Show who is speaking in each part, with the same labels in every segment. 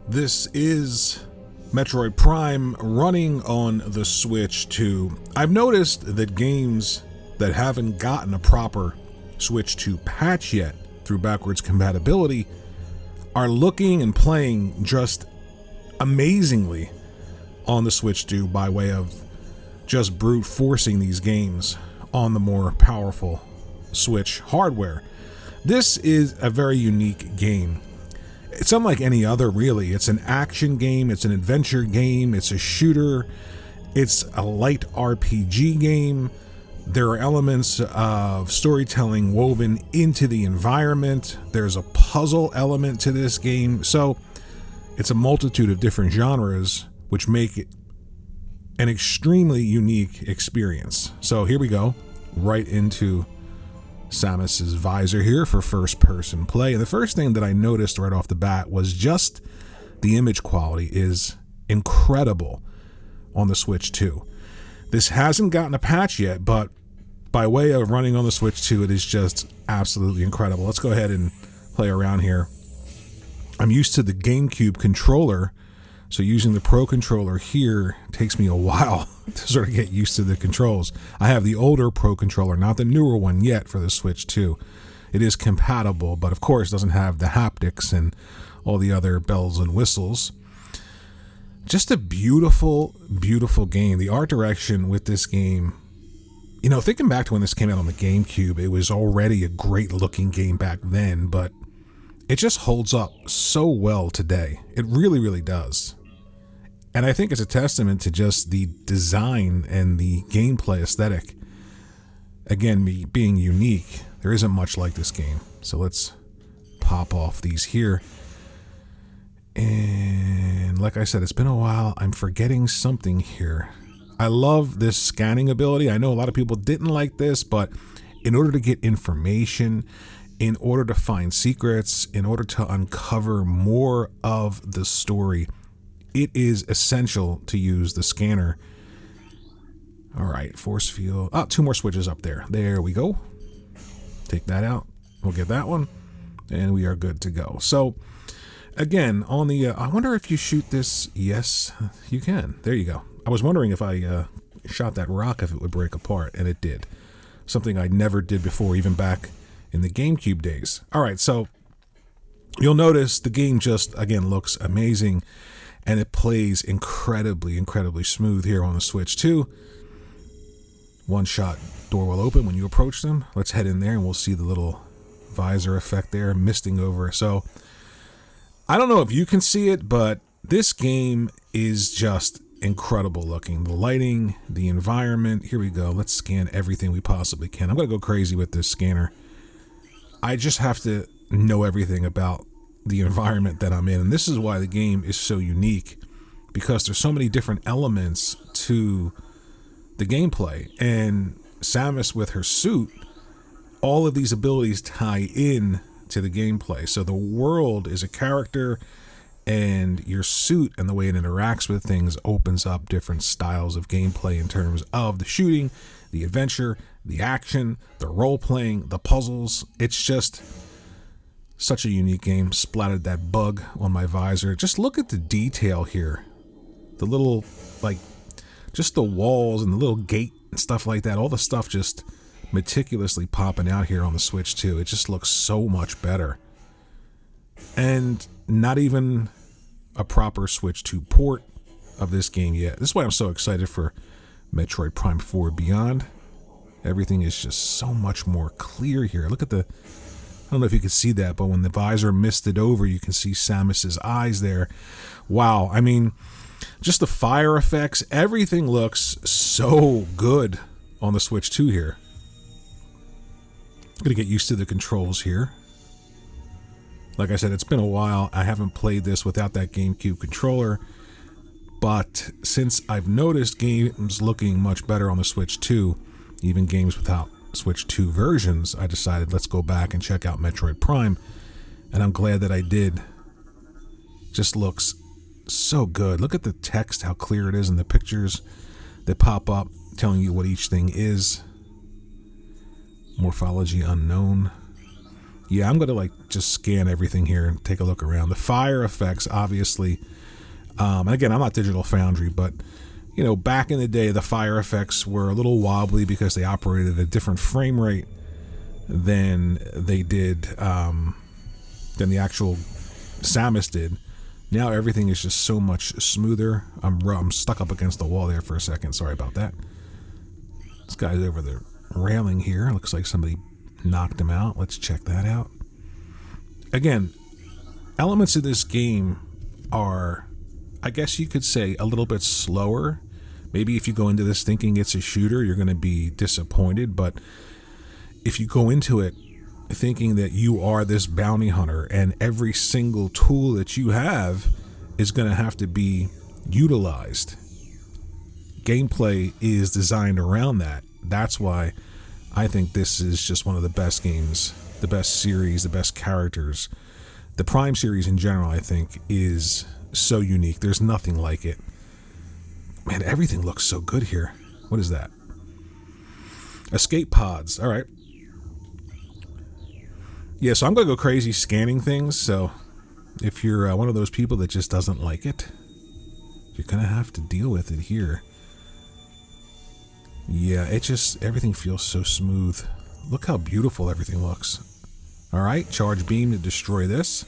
Speaker 1: This is Metroid Prime running on the Switch 2. I've noticed that games that haven't gotten a proper Switch 2 patch yet through backwards compatibility are looking and playing just amazingly on the Switch 2 by way of just brute forcing these games on the more powerful Switch hardware. This is a very unique game. It's unlike any other, really. It's an action game, it's an adventure game, it's a shooter, it's a light RPG game. There are elements of storytelling woven into the environment. There's a puzzle element to this game. So it's a multitude of different genres, which make it an extremely unique experience. So here we go, right into Samus's visor here for first-person play. And the first thing that I noticed right off the bat was just the image quality is incredible on the Switch 2. This hasn't gotten a patch yet, but by way of running on the Switch 2, it is just absolutely incredible. Let's go ahead and play around here. I'm used to the GameCube controller, so using the Pro controller here takes me a while to sort of get used to the controls. I have the older Pro controller, not the newer one yet for the Switch 2. It is compatible, but of course doesn't have the haptics and all the other bells and whistles. Just a beautiful, beautiful game. The art direction with this game, you know, thinking back to when this came out on the GameCube, it was already a great looking game back then, but it just holds up so well today. It really, really does. And I think it's a testament to just the design and the gameplay aesthetic. Again, me being unique, there isn't much like this game. So let's pop off these here. And like I said, it's been a while. I'm forgetting something here. I love this scanning ability. I know a lot of people didn't like this, but in order to get information, in order to find secrets, in order to uncover more of the story, it is essential to use the scanner. All right, force field. Oh, 2 more switches up there. There we go. Take that out. We'll get that one, and we are good to go. So, again, on the, I wonder if you shoot this. Yes, you can. There you go. I was wondering if I shot that rock, if it would break apart, and it did. Something I never did before, even back in the GameCube days. All right, so you'll notice the game just, again, looks amazing, and it plays incredibly, incredibly smooth here on the Switch 2. One shot door will open when you approach them. Let's head in there, and we'll see the little visor effect there, misting over. So I don't know if you can see it, but this game is just incredible looking. The lighting, the environment. Here we go. Let's scan everything we possibly can. I'm going to go crazy with this scanner. I just have to know everything about the environment that I'm in. And this is why the game is so unique, because there's so many different elements to the gameplay. And Samus with her suit, all of these abilities tie in to the gameplay. So the world is a character, and your suit and the way it interacts with things opens up different styles of gameplay in terms of the shooting, the adventure, the action, the role-playing, the puzzles. It's just such a unique game. Splattered that bug on my visor. Just look at the detail here. The little, like, just the walls and the little gate and stuff like that. All the stuff just meticulously popping out here on the Switch 2. It just looks so much better. And not even a proper Switch 2 port of this game yet. This is why I'm so excited for Metroid Prime 4 Beyond. Everything is just so much more clear here. Look at the, I don't know if you can see that, but when the visor misted over, you can see Samus's eyes there. Wow, I mean, just the fire effects, everything looks so good on the Switch 2 here. I'm gonna get used to the controls here. Like I said, it's been a while. I haven't played this without that GameCube controller, but since I've noticed games looking much better on the Switch 2, even games without Switch 2 versions, I decided let's go back and check out Metroid Prime, and I'm glad that I did. Just looks so good. Look at the text, how clear it is, and the pictures that pop up telling you what each thing is. Morphology unknown. Yeah, I'm going to like just scan everything here and take a look around. The fire effects, obviously. And again, I'm not Digital Foundry, but you know, back in the day, the fire effects were a little wobbly because they operated at a different frame rate than they did, than the actual Samus did. Now everything is just so much smoother. I'm stuck up against the wall there for a second. Sorry about that. This guy's over the railing here. Looks like somebody knocked him out. Let's check that out. Again, elements of this game are, I guess you could say, a little bit slower. Maybe if you go into this thinking it's a shooter, you're going to be disappointed. But if you go into it thinking that you are this bounty hunter and every single tool that you have is going to have to be utilized, gameplay is designed around that. That's why I think this is just one of the best games, the best series, the best characters. The Prime series in general, I think, is so unique. There's nothing like it. Man, everything looks so good here. What is that? Escape pods. All right. Yeah, so I'm going to go crazy scanning things. So if you're one of those people that just doesn't like it, you're going to have to deal with it here. Yeah, it just, everything feels so smooth. Look how beautiful everything looks. All right, charge beam to destroy this.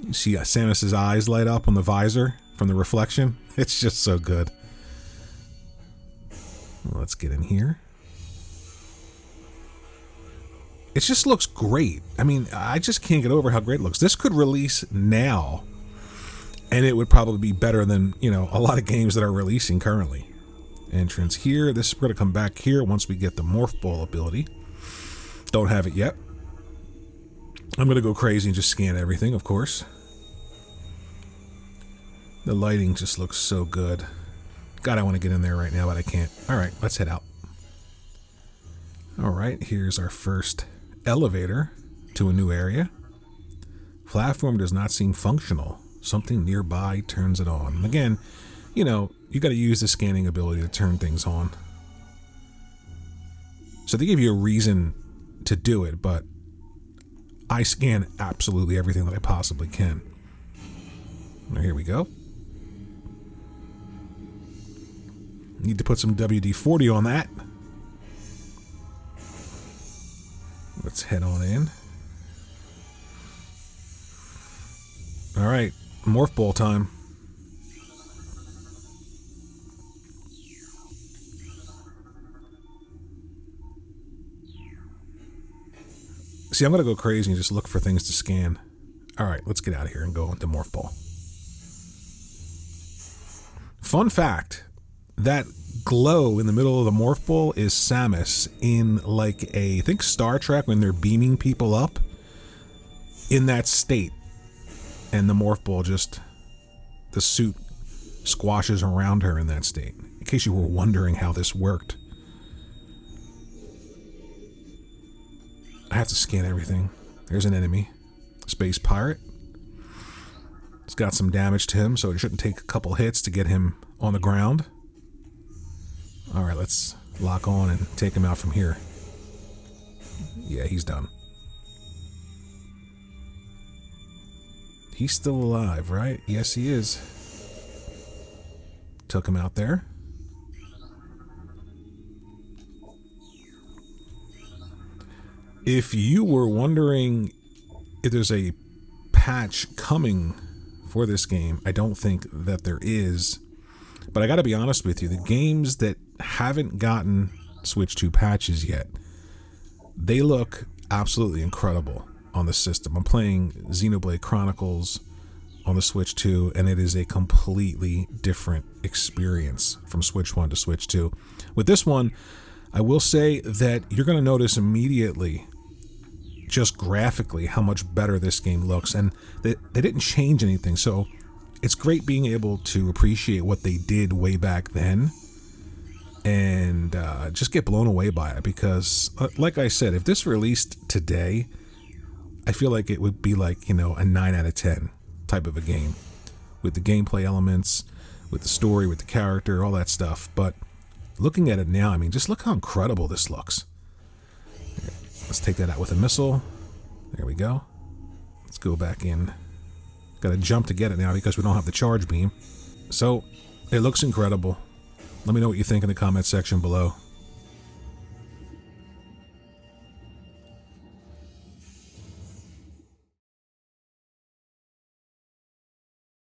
Speaker 1: You see Samus's eyes light up on the visor from the reflection. It's just so good. Let's get in here. It just looks great. I mean, I just can't get over how great it looks. This could release now, and it would probably be better than, you know, a lot of games that are releasing currently. Entrance here. This is going to come back here once we get the Morph Ball ability. Don't have it yet. I'm going to go crazy and just scan everything, of course. The lighting just looks so good. God, I want to get in there right now, but I can't. All right, let's head out. All right, here's our first elevator to a new area. Platform does not seem functional. Something nearby turns it on. And again, you know, you got to use the scanning ability to turn things on. So they give you a reason to do it, but I scan absolutely everything that I possibly can. Now, here we go. Need to put some WD-40 on that. Let's head on in. All right, Morph Ball time. See, I'm going to go crazy and just look for things to scan. All right, let's get out of here and go into Morph Ball. Fun fact, that glow in the middle of the Morph Ball is Samus in like a, I think Star Trek when they're beaming people up in that state. And the Morph Ball just, the suit squashes around her in that state. In case you were wondering how this worked. I have to scan everything. There's an enemy. Space Pirate. It's got some damage to him, so it shouldn't take a couple hits to get him on the ground. Alright, let's lock on and take him out from here. Yeah, he's done. He's still alive, right? Yes, he is. Took him out there. If you were wondering if there's a patch coming for this game, I don't think that there is. But I gotta be honest with you, the games that haven't gotten Switch 2 patches yet, they look absolutely incredible on the system. I'm playing Xenoblade Chronicles on the Switch 2, and it is a completely different experience from Switch 1 to Switch 2. With this one, I will say that you're going to notice immediately, just graphically, how much better this game looks, and they didn't change anything, so it's great being able to appreciate what they did way back then and just get blown away by it, because like I said, if this released today, I feel like it would be like, you know, a 9 out of 10 type of a game with the gameplay elements, with the story, with the character, all that stuff. But looking at it now, I mean, just look how incredible this looks. Let's take that out with a missile. There we go. Let's go back in. Got to jump to get it now because we don't have the charge beam. So, it looks incredible. Let me know what you think in the comment section below.